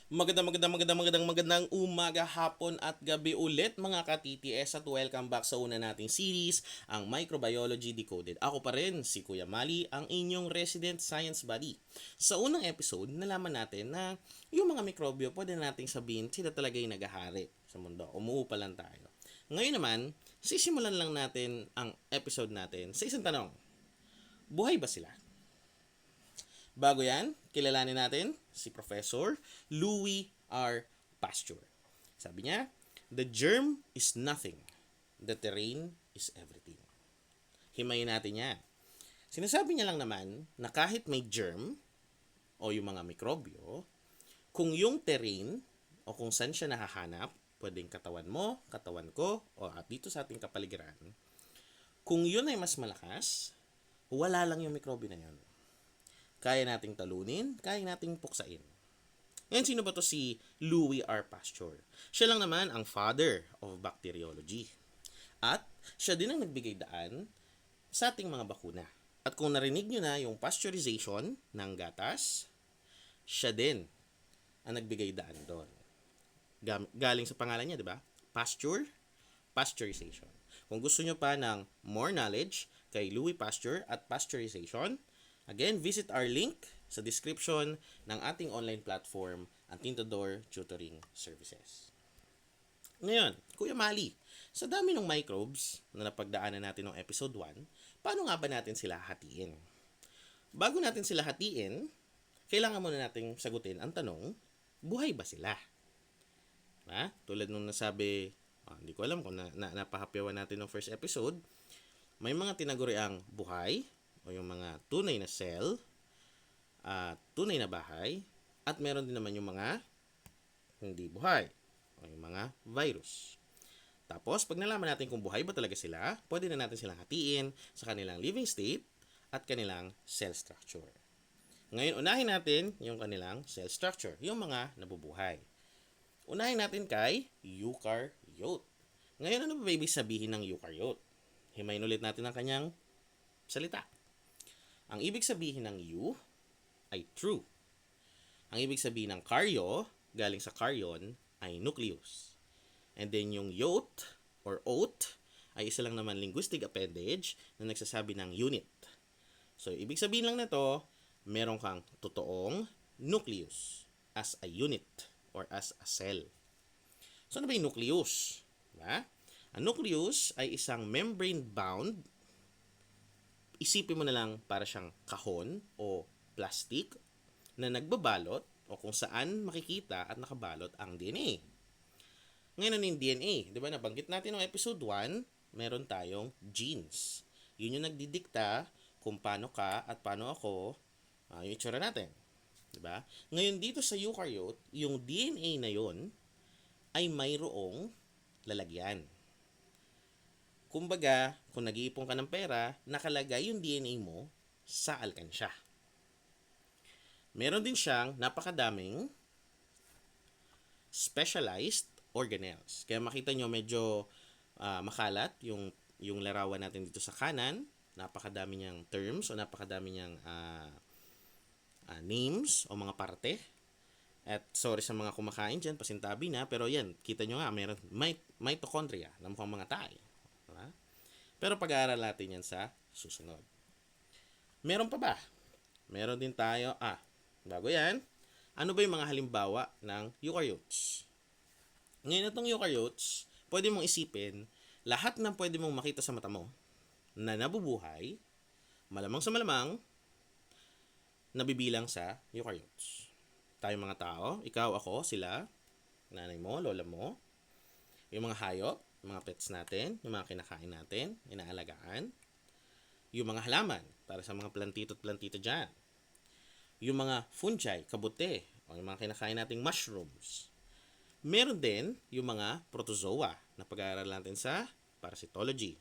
Magandang umaga, hapon at gabi ulit mga ka-TTS at welcome back sa una nating series, ang Microbiology Decoded. Ako pa rin, si Kuya Mali, ang inyong resident science buddy. Sa unang episode, nalaman natin na yung mga mikrobyo, pwede nating sabihin sila talaga yung naghahari sa mundo. Umuupa lang tayo. Ngayon naman, sisimulan lang natin ang episode natin sa isang tanong. Buhay ba sila? Bago yan, kilalanin natin si Professor Louis R. Pasteur. Sabi niya, the germ is nothing. The terrain is everything. Himayin natin yan. Sinasabi niya lang naman na kahit may germ o yung mga mikrobyo, kung yung terrain o kung saan siya nahahanap, pwedeng katawan mo, katawan ko, o at dito sa ating kapaligiran, kung yun ay mas malakas, wala lang yung mikrobyo na yun. Kaya nating talunin, kaya nating puksain. Ngayon, sino ba to si Louis R. Pasteur? Siya lang naman ang father of bacteriology. At siya din ang nagbigay daan sa ating mga bakuna. At kung narinig nyo na yung pasteurization ng gatas, siya din ang nagbigay daan doon. Galing sa pangalan niya, di ba? Pasteur, pasteurization. Kung gusto nyo pa ng more knowledge kay Louis Pasteur at pasteurization, again, visit our link sa description ng ating online platform, ang Tintador Tutoring Services. Ngayon, Kuya Mali, sa dami ng microbes na napagdaanan natin ng episode 1, paano nga ba natin sila hatiin? Bago natin sila hatiin, kailangan muna nating sagutin ang tanong, buhay ba sila? Tulad nung nasabi, hindi ko alam kung napahapyawan natin ng first episode, may mga tinaguriang buhay, o yung mga tunay na cell, tunay na bahay, at meron din naman yung mga hindi buhay, o yung mga virus. Tapos, pag nalaman natin kung buhay ba talaga sila, pwede na natin silang hatiin sa kanilang living state at kanilang cell structure. Ngayon, unahin natin yung kanilang cell structure, yung mga nabubuhay. Unahin natin kay eukaryote. Ngayon, ano ba ibig sabihin ng eukaryote? Himayin ulit natin ang kanyang salita. Ang ibig sabihin ng U ay true. Ang ibig sabihin ng karyo, galing sa karyon, ay nucleus. And then yung yote or oat ay isa lang naman linguistic appendage na nagsasabi ng unit. So, ibig sabihin lang nito, meron kang totoong nucleus as a unit or as a cell. So, ano ba yung nucleus? Diba? Ang nucleus ay isang membrane-bound, isipin mo na lang para siyang kahon o plastic na nagbabalot o kung saan makikita at nakabalot ang DNA. Ngayon, ano yung DNA? Diba, nabanggit natin ng episode 1, meron tayong genes. Yun yung nagdidikta kung paano ka at paano ako yung itsura natin. Diba? Ngayon, dito sa eukaryote, yung DNA na yon ay mayroong lalagyan. Kumbaga, kung nag-iipon ka ng pera, nakalagay yung DNA mo sa alkansya. Meron din siyang napakadaming specialized organelles. Kaya makita nyo medyo makalat yung larawan natin dito sa kanan. Napakadami niyang terms o napakadami niyang names o mga parte. At sorry sa mga kumakain dyan, pasintabi na. Pero yan, kita nyo nga, meron mitochondria na mukhang mga tae. Diba? Pero pag-aaral natin yan sa susunod. Meron pa ba? Meron din tayo, bago yan, ano ba yung mga halimbawa ng eukaryotes? Ngayon itong eukaryotes, pwede mong isipin, lahat ng pwede mong makita sa mata mo na nabubuhay, malamang sa malamang, nabibilang sa eukaryotes. Tayong mga tao, ikaw, ako, sila, nanay mo, lola mo, yung mga hayop, mga pets natin, yung mga kinakain natin, inaalagaan, yung mga halaman, para sa mga plantito at plantita dyan, yung mga fungi, kabute, o yung mga kinakain nating mushrooms. Meron din yung mga protozoa na pag-aaralan natin sa parasitology.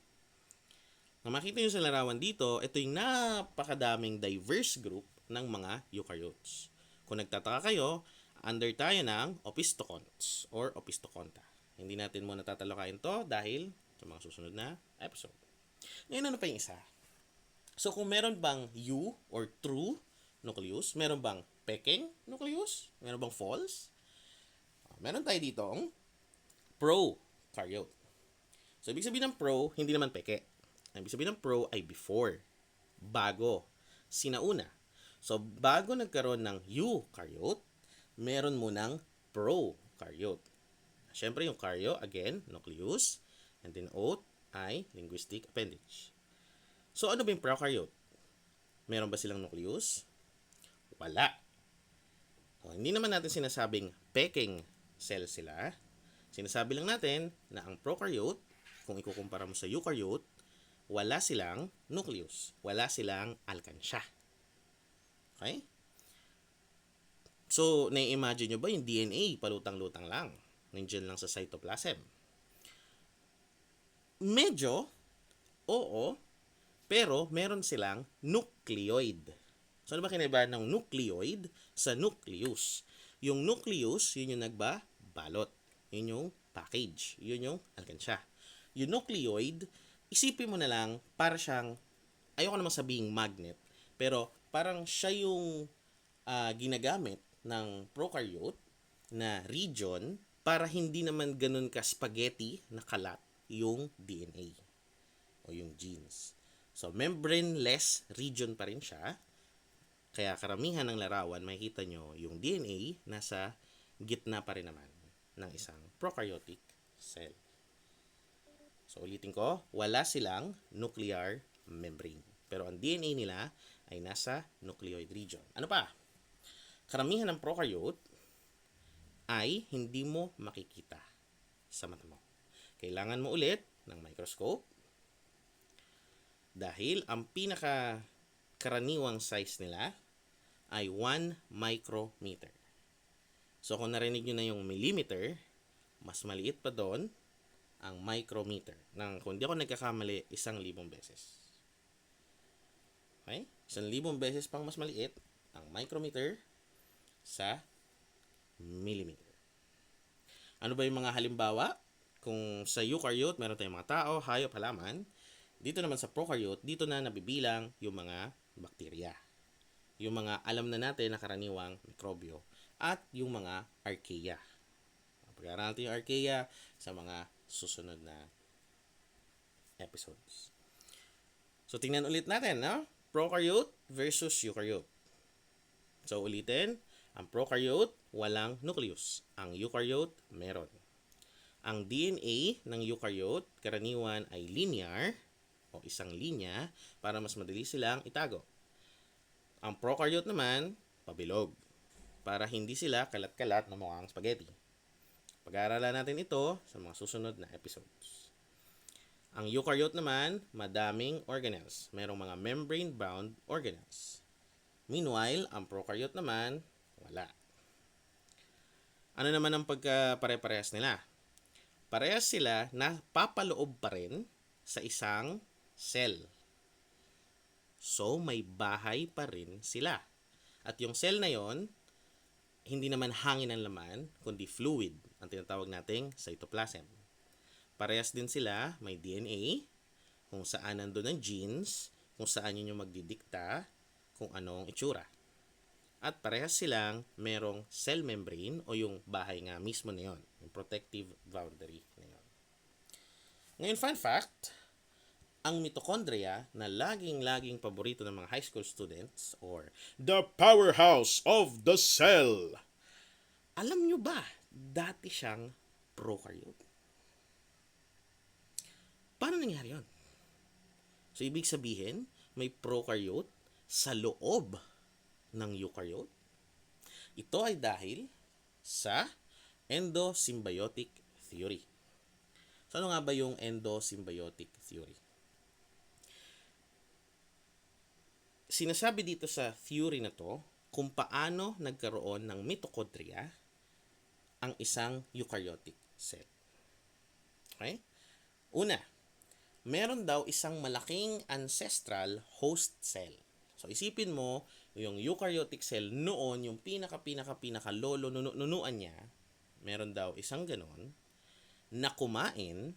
Kung makita nyo sa larawan dito, ito yung napakadaming diverse group ng mga eukaryotes. Kung nagtataka kayo, under tayo ng opisthocons or opisthoconta. Hindi natin muna tatalakayin to dahil sa mga susunod na episode. Ngayon, ano pa yung isa? So, kung meron bang U or true nucleus, meron bang peking nucleus, meron bang false, Meron tayo ditong prokaryote. So, ibig sabihin ng pro, hindi naman peke. Ang ibig sabihin ng pro ay before, bago, sinauna. So, bago nagkaroon ng eukaryote, meron munang prokaryote. Siyempre, yung karyo, again, nucleus, and then oat ay linguistic appendage. So, ano ba yung prokaryote? Meron ba silang nucleus? Wala. So, hindi naman natin sinasabing peking cell sila. Sinasabi lang natin na ang prokaryote, kung ikukumpara mo sa eukaryote, wala silang nucleus. Wala silang alkansya. Okay? So, nai-imagine nyo ba yung DNA, palutang-lutang lang. Nandiyan lang sa cytoplasm. Medyo, oo, pero meron silang nucleoid. So, ano ba kinaibahan ng nucleoid sa nucleus? Yung nucleus, yun yung nagbabalot. Yun yung package. Yun yung alkansya. Yung nucleoid, isipin mo na lang, para siyang, ayoko namang sabihing magnet, pero parang siya yung ginagamit ng prokaryote na region para hindi naman ganun ka spaghetti na kalat yung DNA o yung genes. So, membraneless region pa rin siya. Kaya karamihan ng larawan, makikita nyo yung DNA nasa gitna pa rin naman ng isang prokaryotic cell. So, ulitin ko, wala silang nuclear membrane. Pero ang DNA nila ay nasa nucleoid region. Ano pa? Karamihan ng prokaryote ay hindi mo makikita sa mata mo. Kailangan mo ulit ng microscope dahil ang pinaka-karaniwang size nila ay 1 micrometer. So, kung narinig nyo na yung millimeter, mas maliit pa doon ang micrometer. Kung di ako nagkakamali, 1,000 beses. Okay? 1,000 beses pang mas maliit ang micrometer sa millimeter. Ano ba yung mga halimbawa? Kung sa eukaryote, meron tayong mga tao, hayop, halaman. Dito naman sa prokaryote, dito na nabibilang yung mga bakterya. Yung mga alam na natin na karaniwang mikrobyo. At yung mga archaea. Pag-aaralan natin yung archaea sa mga susunod na episodes. So, tingnan ulit natin, no? Prokaryote versus eukaryote. So, ulitin, ang prokaryote, walang nucleus. Ang eukaryote, meron. Ang DNA ng eukaryote, karaniwan ay linear o isang linya para mas madali silang itago. Ang prokaryote naman, pabilog para hindi sila kalat-kalat na mukhang spaghetti. Pag-aaralan natin ito sa mga susunod na episodes. Ang eukaryote naman, madaming organelles. Merong mga membrane-bound organelles. Meanwhile, ang prokaryote naman, wala. Ano naman ang pagkapare-parehas nila? Parehas sila na papaloob pa rin sa isang cell. So, may bahay pa rin sila. At yung cell na yon, hindi naman hangin ang laman, kundi fluid, ang tinatawag nating cytoplasm. Parehas din sila, may DNA, kung saan nandun ang genes, kung saan yun yung magdidikta, kung anong itsura. At parehas silang merong cell membrane o yung bahay nga mismo na yun, yung protective boundary na yun. Ngayon, fun fact, ang mitochondria na laging paborito ng mga high school students or the powerhouse of the cell. Alam nyo ba, dati siyang prokaryote. Paano nangyari yun? So, ibig sabihin, may prokaryote sa loob ng eukaryote. Ito ay dahil sa endosymbiotic theory. So, ano nga ba yung endosymbiotic theory? Sinasabi dito sa theory na to kung paano nagkaroon ng mitochondria ang isang eukaryotic cell. Okay? Una, meron daw isang malaking ancestral host cell. So, isipin mo, yung eukaryotic cell noon, yung pinaka-lolo nunuan niya, meron daw isang ganon na kumain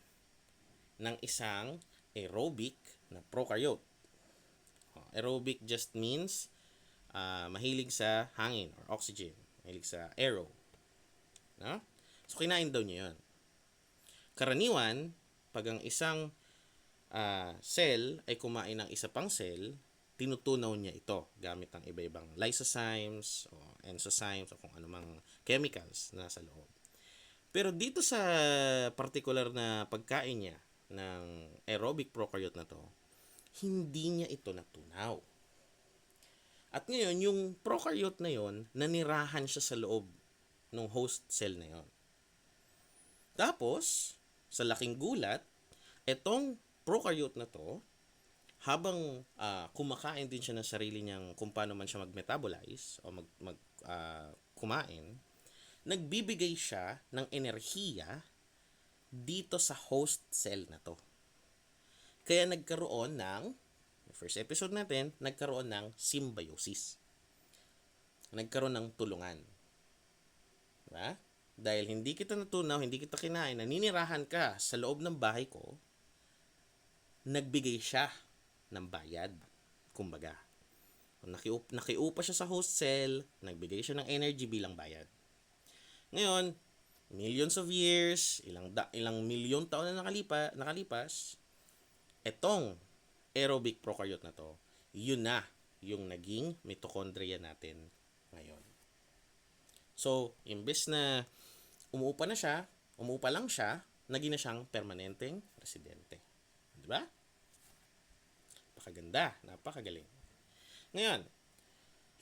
ng isang aerobic na prokaryote. Aerobic just means mahilig sa hangin or oxygen. Mahilig sa aero. No? So, kinain daw niya yun. Karaniwan, pag ang isang cell ay kumain ng isa pang cell, tinutunaw niya ito gamit ang iba-ibang lysozymes o enzymes o kung anumang chemicals na nasa loob. Pero dito sa particular na pagkain niya ng aerobic prokaryote na to, hindi niya ito natunaw. At ngayon, yung prokaryote na yon, nanirahan siya sa loob ng host cell na yon. Tapos, sa laking gulat, etong prokaryote na to, habang kumakain din siya ng sarili niyang kung paano man siya mag-metabolize o kumain, nagbibigay siya ng enerhiya dito sa host cell na to. Kaya nagkaroon ng, first episode natin, nagkaroon ng symbiosis. Nagkaroon ng tulungan. Diba? Dahil hindi kita natunaw, hindi kita kinain, naninirahan ka sa loob ng bahay ko, nagbigay siya ng bayad. Kumbaga, nakiupa siya sa host cell, nagbigay siya ng energy bilang bayad. Ngayon, millions of years, ilang milyon taon na nakalipas, etong aerobic prokaryote na to, yun na yung naging mitochondria natin ngayon. So, imbes na umuupa lang siya, naging na siyang permanenteng residente. Diba? Napakaganda, napakagaling. Ngayon,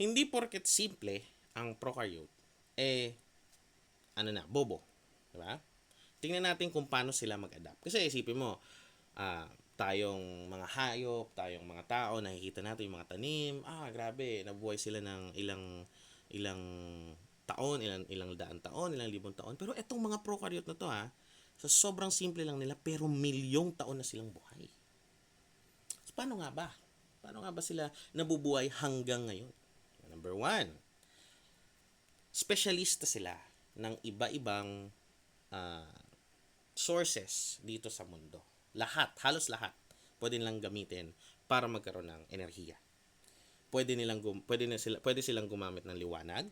hindi porket simple ang prokaryote, bobo. Diba? Tingnan natin kung paano sila mag-adapt. Kasi isipin mo, tayong mga hayop, tayong mga tao, nakikita natin yung mga tanim, grabe, nabuhay sila ng ilang taon, ilang daan taon, ilang libong taon. Pero etong mga prokaryote na to so sobrang simple lang nila, pero milyong taon na silang buhay. So, paano nga ba? Paano nga ba sila nabubuhay hanggang ngayon? Number 1, specialista sila ng iba-ibang sources dito sa mundo. Halos lahat, pwede nilang gamitin para magkaroon ng enerhiya. Pwede silang gumamit ng liwanag,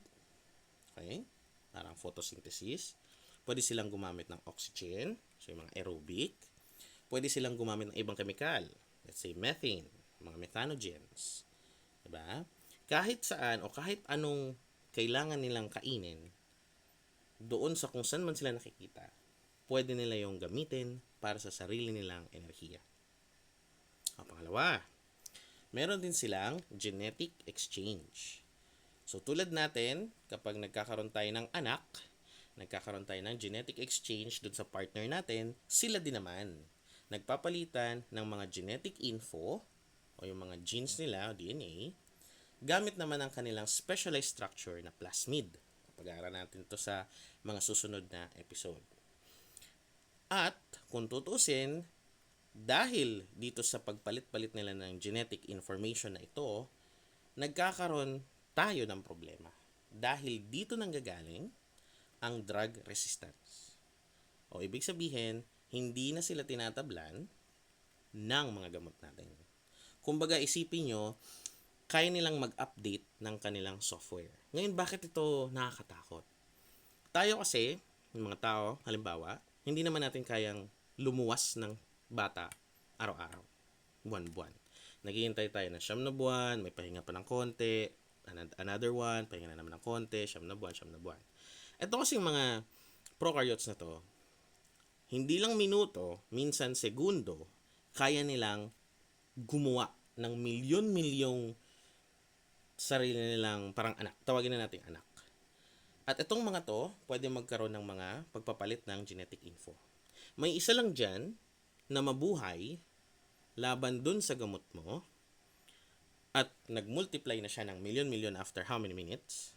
okay? Parang photosynthesis. Pwede silang gumamit ng oxygen, so yung mga aerobic. Pwede silang gumamit ng ibang chemical, let's say methane, mga methanogens. Diba? Kahit saan o kahit anong kailangan nilang kainin, doon sa kung saan man sila nakikita, pwede nila yung gamitin para sa sarili nilang enerhiya. Pangalawa, meron din silang genetic exchange. So tulad natin, kapag nagkakaroon tayo ng anak, nagkakaroon tayo ng genetic exchange dun sa partner natin, sila din naman nagpapalitan ng mga genetic info o yung mga genes nila, o DNA, gamit naman ang kanilang specialized structure na plasmid. Pag-aaralan natin ito sa mga susunod na episode. At kung tutuusin, dahil dito sa pagpalit-palit nila ng genetic information na ito, nagkakaroon tayo ng problema. Dahil dito nanggagaling ang drug resistance. O ibig sabihin, hindi na sila tinatablan ng mga gamot natin. Kumbaga isipin nyo, kaya nilang mag-update ng kanilang software. Ngayon, bakit ito nakakatakot? Tayo kasi, yung mga tao, halimbawa, hindi naman natin kayang lumuwas ng bata araw-araw, buwan-buwan. Naghihintay tayo ng 9 na buwan, may pahinga pa ng konti, another one, pahinga na naman ng konti, 9 na buwan. Ito kasi yung mga prokaryotes na to, hindi lang minuto, minsan segundo, kaya nilang gumawa ng milyon-milyong sarili nilang parang anak. Tawagin na natin anak. At itong mga to, pwede magkaroon ng mga pagpapalit ng genetic info. May isa lang dyan na mabuhay laban dun sa gamot mo at nag-multiply na siya ng milyon-milyon after how many minutes?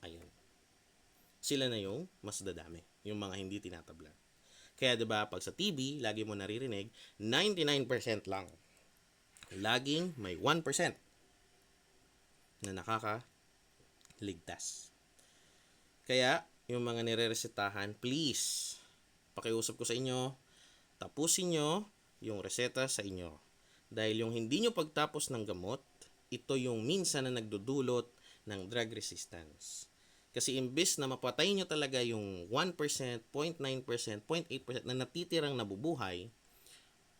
Ayun. Sila na yung mas dadami. Yung mga hindi tinatablan. Kaya 'di ba pag sa TV, lagi mo naririnig, 99% lang. Laging may 1% na nakakaligtas. Kaya, yung mga nireresetahan, please, pakiusap ko sa inyo, tapusin nyo yung reseta sa inyo. Dahil yung hindi nyo pagtapos ng gamot, ito yung minsan na nagdudulot ng drug resistance. Kasi imbes na mapatay nyo talaga yung 1%, 0.9%, 0.8% na natitirang nabubuhay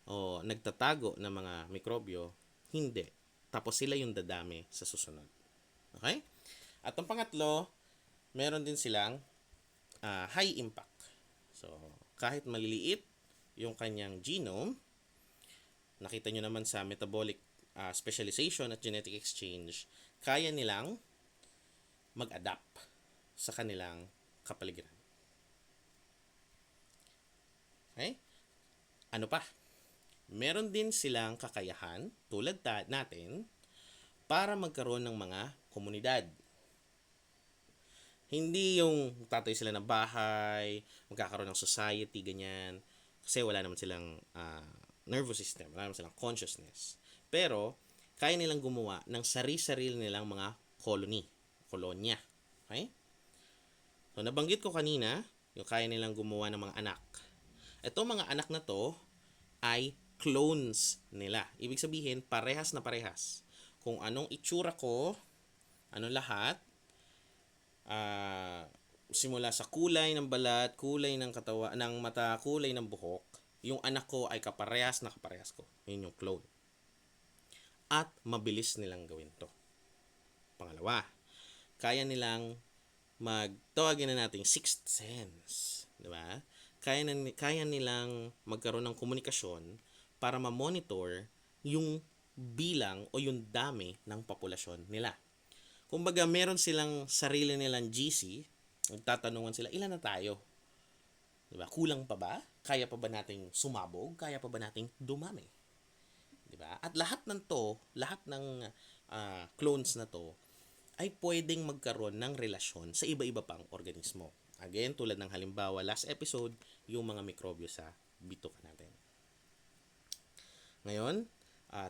o nagtatago ng mga mikrobyo, hindi. Tapos sila yung dadami sa susunod. Okay? At ang pangatlo, meron din silang high impact. So, kahit maliliit yung kanyang genome, nakita nyo naman sa metabolic specialization at genetic exchange, kaya nilang mag-adapt sa kanilang kapaligiran. Okay? Ano pa? Meron din silang kakayahan, tulad natin, para magkaroon ng mga komunidad. Hindi yung tatayo sila ng bahay, magkakaroon ng society, ganyan. Kasi wala naman silang nervous system, wala naman silang consciousness. Pero, kaya nilang gumawa ng sarili-sarili nilang mga kolonya. Okay? So, nabanggit ko kanina, yung kaya nilang gumawa ng mga anak. Itong mga anak na to ay clones nila. Ibig sabihin, parehas na parehas. Kung anong itsura ko, anong lahat, simula sa kulay ng balat, kulay ng katawan, ng mata, kulay ng buhok, yung anak ko ay kaparehas na kaparehas ko. Yun yung clone. At mabilis nilang gawin to. Pangalawa, kaya nilang tawagin na natin sixth sense. Diba? Kaya nilang magkaroon ng komunikasyon para ma-monitor yung bilang o yung dami ng populasyon nila. Kumbaga, meron silang sarili nilang GC, nagtatanungan sila, ilan na tayo? Diba? Kulang pa ba? Kaya pa ba nating sumabog? Kaya pa ba nating dumami? Diba? At lahat ng clones na to, ay pwedeng magkaroon ng relasyon sa iba-iba pang organismo. Again, tulad ng halimbawa, last episode, yung mga mikrobyo sa bituka natin. Ngayon,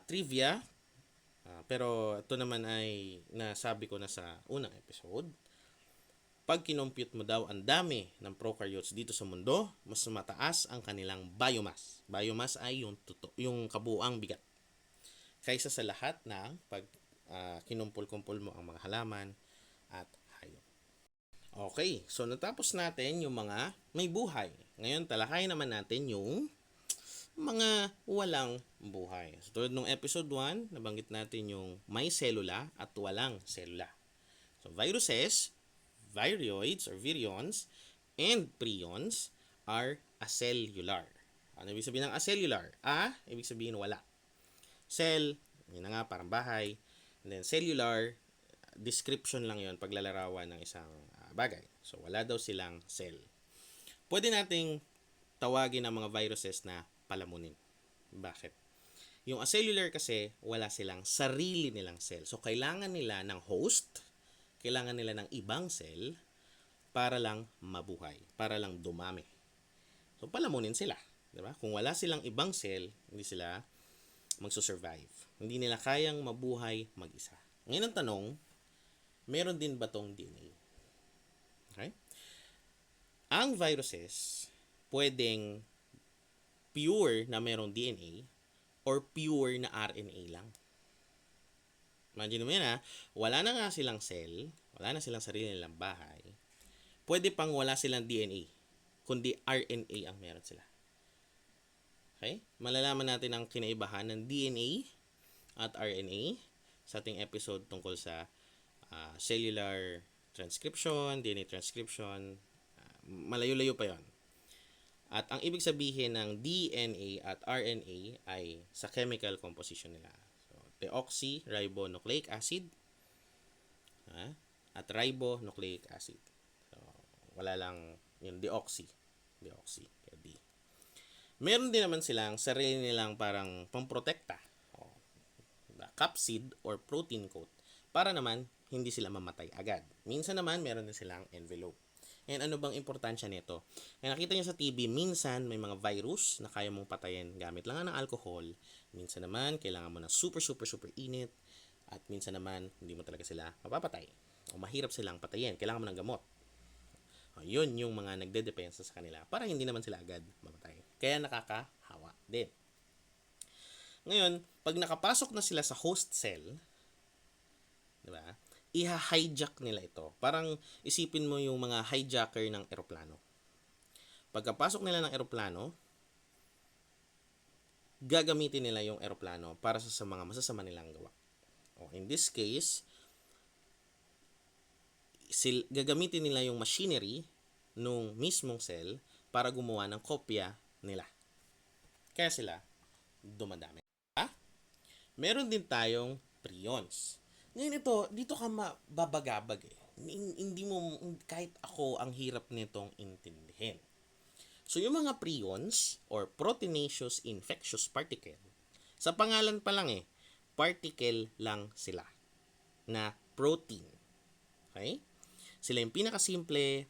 trivia, pero ito naman ay nasabi ko na sa unang episode. Pag kinompute mo daw ang dami ng prokaryotes dito sa mundo, mas mataas ang kanilang biomass. Biomass ay yung kabuuang bigat. Kaysa sa lahat ng pag kinumpul-kumpul mo ang mga halaman at hayop. Okay, so natapos natin yung mga may buhay. Ngayon, talakayin naman natin yung mga walang buhay. So, tulad nung episode 1, nabanggit natin yung may selula at walang selula. So, viruses, virioids or virions, and prions are acellular. Ano ibig sabihin ng acellular? Ibig sabihin wala. Cell, yun na nga, parang bahay. And then cellular, description lang yon, paglalarawan ng isang bagay. So, wala daw silang cell. Pwede nating tawagin ang mga viruses na palamunin. Bakit? Yung acellular kasi, wala silang sarili nilang cell. So, kailangan nila ng host, kailangan nila ng ibang cell para lang mabuhay, para lang dumami. So, palamunin sila. Diba? Kung wala silang ibang cell, hindi sila magsusurvive. Hindi nila kayang mabuhay mag-isa. Ngayon ang tanong, meron din ba tong DNA? Okay? Ang viruses, pwedeng pure na merong DNA or pure na RNA lang. Imagine mo yan wala na nga silang cell, wala na silang sarili nilang bahay, pwede pang wala silang DNA, kundi RNA ang meron sila. Okay? Malalaman natin ang kinaibahan ng DNA at RNA sa ating episode tungkol sa cellular transcription, DNA transcription, malayo-layo pa yon. At ang ibig sabihin ng DNA at RNA ay sa chemical composition nila. So, deoxyribonucleic acid at ribonucleic acid. So, wala lang yung deoxy. Kaya D. Meron din naman silang sarili nilang parang pamprotekta. Capsid or protein coat para naman hindi sila mamatay agad. Minsan naman meron din silang envelope. And ano bang importansya nito? Nakita nyo sa TV, minsan may mga virus na kaya mong patayin gamit lang ng alcohol. Minsan naman, kailangan mo ng super init. At minsan naman, hindi mo talaga sila mapapatay. O mahirap silang patayin. Kailangan mo ng gamot. Yun yung mga nagdedepensa sa kanila para hindi naman sila agad mamatay. Kaya nakakahawa din. Ngayon, pag nakapasok na sila sa host cell, diba? iha-hijack nila ito. Parang isipin mo yung mga hijacker ng eroplano. Pagkapasok nila ng eroplano, gagamitin nila yung eroplano para sa mga masasama nilang gawa. In this case, gagamitin nila yung machinery nung mismong cell para gumawa ng kopya nila. Kaya sila dumadami. Meron din tayong prions. Ngayon dito ka mababagabag eh. Hindi mo, kahit ako, ang hirap nitong intindihin. So, yung mga prions or proteinaceous infectious particle, sa pangalan pa lang particle lang sila na protein. Okay? Sila yung pinakasimple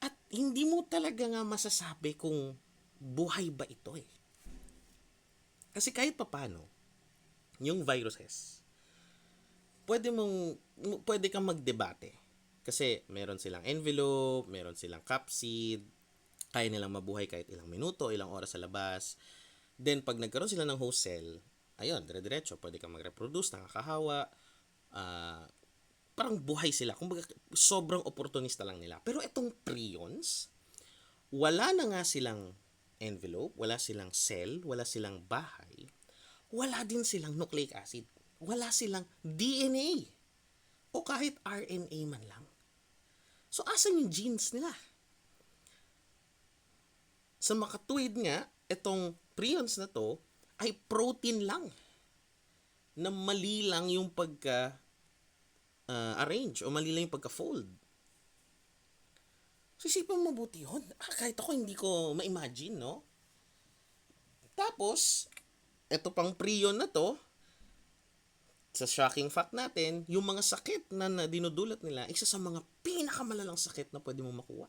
at hindi mo talaga nga masasabi kung buhay ba ito eh. Kasi kahit papano, yung viruses, pwede kang magdebate. Kasi meron silang envelope, meron silang capsid, kaya nilang mabuhay kahit ilang minuto, ilang oras sa labas. Then, pag nagkaroon sila ng host cell, ayun, dire-diretso, pwede kang mag-reproduce, nakakahawa, parang buhay sila. Kumbaga, sobrang opportunista lang nila. Pero itong prions, wala na nga silang envelope, wala silang cell, wala silang bahay, wala din silang nucleic acid, wala silang DNA, o kahit RNA man lang. So, asan yung genes nila? Sa makatuwid nga, itong prions na to ay protein lang na mali lang yung arrange o mali lang yung pagka-fold. So, isipin mo mabuti yun. Kahit ako hindi ko ma-imagine, no? Tapos, ito pang prion na to, sa shocking fact natin, yung mga sakit na dinudulat nila, isa sa mga pinakamalalang sakit na pwede mong makuha.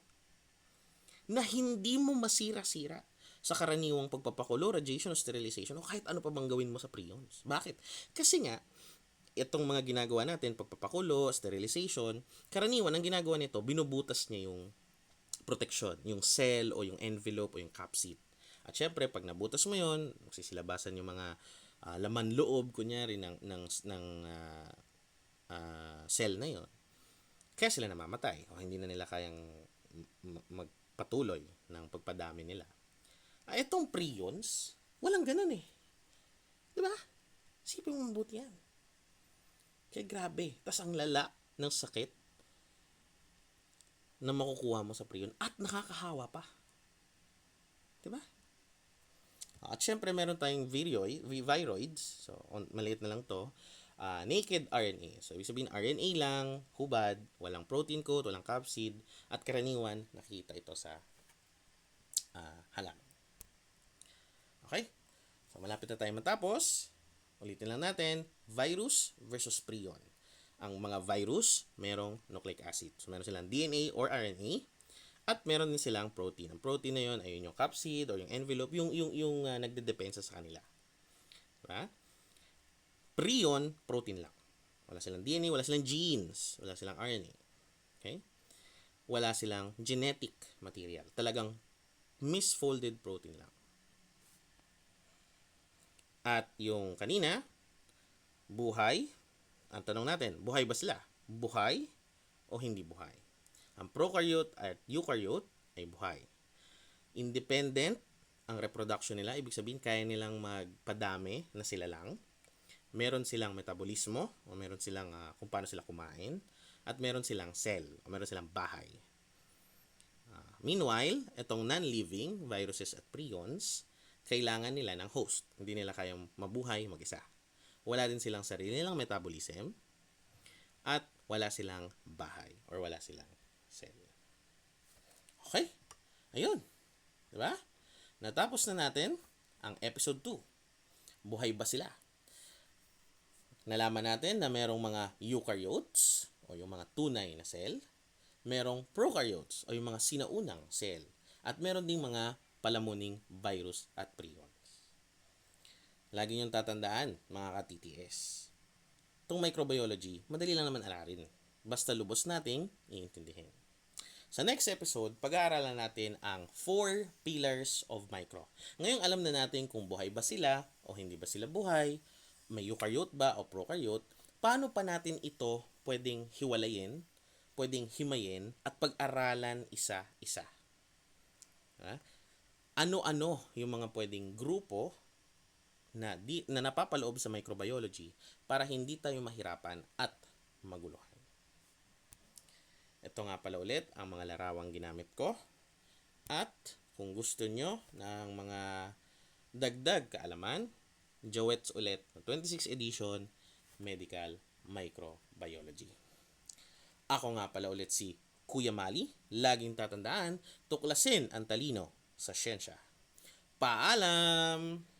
Na hindi mo masira-sira sa karaniwang pagpapakulo, radiation, o sterilization, o kahit ano pa bang gawin mo sa prions. Bakit? Kasi nga, itong mga ginagawa natin, pagpapakulo, sterilization, karaniwan, ang ginagawa nito, binubutas niya yung protection, yung cell o yung envelope o yung capsid. At syempre, pag nabutas mo yon, magsisilabasan yung mga laman loob, kunyari, ng cell na yon. Kaya sila namamatay o hindi na nila kayang magpatuloy ng pagpadami nila. Itong prions, walang ganun eh. Diba? Sipin mo mabuti yan. Kaya grabe. Tas ang lala ng sakit na makukuha mo sa prion at nakakahawa pa. Diba? At syempre meron tayong viroids. So, maliit na lang to. Naked RNA. So, ibig sabihin RNA lang, hubad, walang protein coat, walang capsid, at karaniwan, nakita ito sa halaman. Okay? So, malapit na tayo matapos. Ulitin lang natin, virus versus prion. Ang mga virus, merong nucleic acid. So, meron silang DNA or RNA. At meron din silang protein. Ang protein na yun ay yung capsid or yung envelope, yung nagdedepensa sa kanila. Diba? Prion, protein lang. Wala silang DNA, wala silang genes, wala silang RNA. Okay? Wala silang genetic material. Talagang misfolded protein lang. At yung kanina, buhay. Ang tanong natin, buhay ba sila? Buhay o hindi buhay? Ang prokaryote at eukaryote ay buhay. Independent ang reproduction nila, ibig sabihin kaya nilang magpadami na sila lang. Meron silang metabolismo, o meron silang kung paano sila kumain, at meron silang cell, o meron silang bahay. Meanwhile, itong non-living viruses at prions, kailangan nila ng host. Hindi nila kayang mabuhay mag-isa. Wala din silang sarili nilang metabolism, at wala silang bahay, or wala silang cell. Okay? Ayun. Diba? Natapos na natin ang episode 2. Buhay ba sila? Nalaman natin na merong mga eukaryotes o yung mga tunay na cell, merong prokaryotes o yung mga sinaunang cell, at meron ding mga palamuning virus at prions. Lagi niyong tatandaan, mga ka-TTS. Itong microbiology, madali lang naman alarin. Basta lubos nating iintindihin. Sa next episode, pag-aaralan natin ang 4 pillars of micro. Ngayong alam na natin kung buhay ba sila o hindi ba sila buhay, may eukaryote ba o prokaryote, paano pa natin ito pwedeng hiwalayin, pwedeng himayin, at pag-aralan isa-isa. Ano-ano yung mga pwedeng grupo na napapaloob sa microbiology para hindi tayo mahirapan at maguluhan. Ito nga pala ulit ang mga larawang ginamit ko. At kung gusto nyo ng mga dagdag kaalaman, Jowet's ulit, 26th edition, Medical Microbiology. Ako nga pala ulit si Kuya Mali. Laging tatandaan, tuklasin ang talino sa siyensya. Paalam!